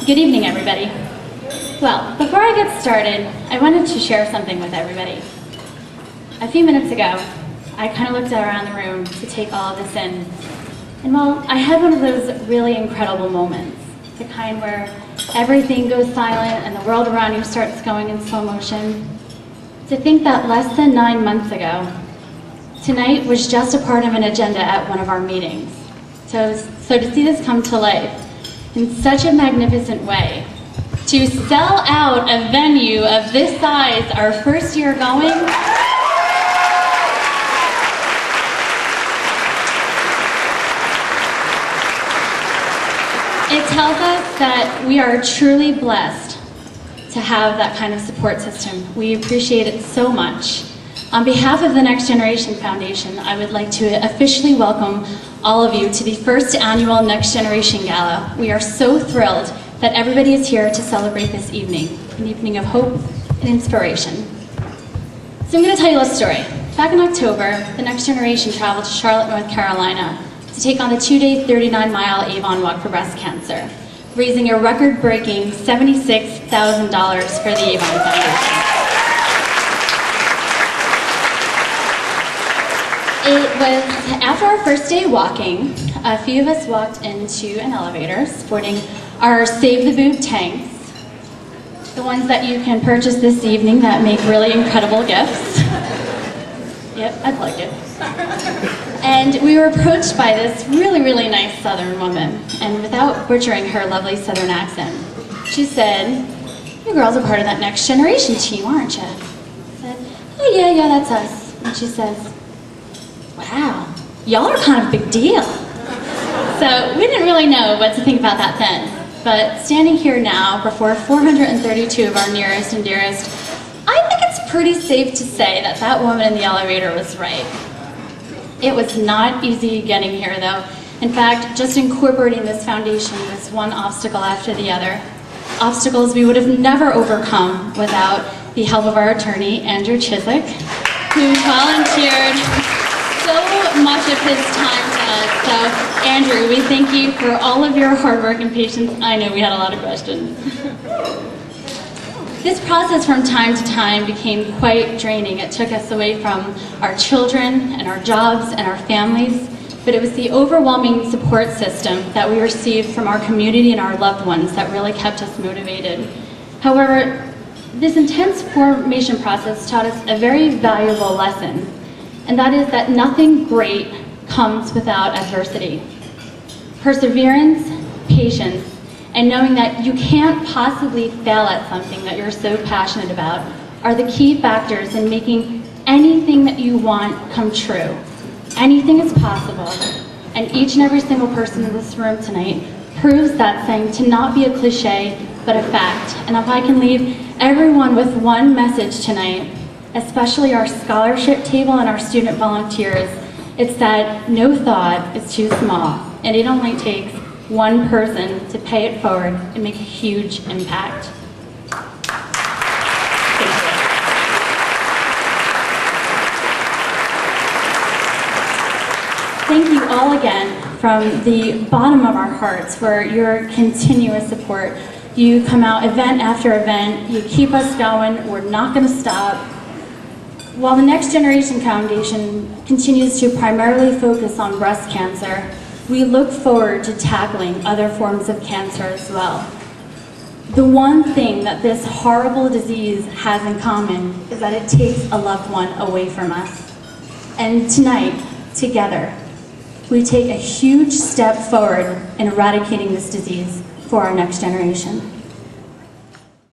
Good evening, everybody. Well, before I get started, I wanted to share something with everybody. A few minutes ago, I kind of looked around the room to take all of this in. And well, I had one of those really incredible moments, the kind where everything goes silent and the world around you starts going in slow motion. To think that less than 9 months ago, tonight was just a part of an agenda at one of our meetings. So to see this come to life in such a magnificent way, to sell out a venue of this size our first year going, it tells us that we are truly blessed to have that kind of support system. We appreciate it so much. On behalf of the Next Generation Foundation, I would like to officially welcome all of you to the first annual Next Generation Gala. We are so thrilled that everybody is here to celebrate this evening, an evening of hope and inspiration. So I'm going to tell you a story. Back in October, the Next Generation traveled to Charlotte, North Carolina to take on the 2-day, 39-mile Avon Walk for Breast Cancer, raising a record-breaking $76,000 for the Avon Foundation. It was after our first day walking, a few of us walked into an elevator sporting our Save the Boob tanks, the ones that you can purchase this evening that make really incredible gifts. Yep, I plugged it. And we were approached by this really, really nice Southern woman, and without butchering her lovely Southern accent, she said, "You girls are part of that Next Generation team, aren't you?" I said, "Oh yeah, that's us." And she says, "Wow, y'all are kind of a big deal." So we didn't really know what to think about that then. But standing here now before 432 of our nearest and dearest, I think it's pretty safe to say that that woman in the elevator was right. It was not easy getting here though. In fact, just incorporating this foundation was one obstacle after the other. Obstacles we would have never overcome without the help of our attorney, Andrew Chiswick, who volunteered so much of his time to us. So, Andrew, we thank you for all of your hard work and patience. I know we had a lot of questions. This process from time to time became quite draining. It took us away from our children and our jobs and our families, but it was the overwhelming support system that we received from our community and our loved ones that really kept us motivated. However, this intense formation process taught us a very valuable lesson, and that is that nothing great comes without adversity. Perseverance, patience, and knowing that you can't possibly fail at something that you're so passionate about are the key factors in making anything that you want come true. Anything is possible, and each and every single person in this room tonight proves that saying to not be a cliche, but a fact. And if I can leave everyone with one message tonight, especially our scholarship table and our student volunteers, it's that no thought is too small, and it only takes one person to pay it forward and make a huge impact. Thank you all again from the bottom of our hearts for your continuous support. You come out event after event, you keep us going, we're not going to stop. While the Next Generation Foundation continues to primarily focus on breast cancer, we look forward to tackling other forms of cancer as well. The one thing that this horrible disease has in common is that it takes a loved one away from us. And tonight, together, we take a huge step forward in eradicating this disease for our next generation.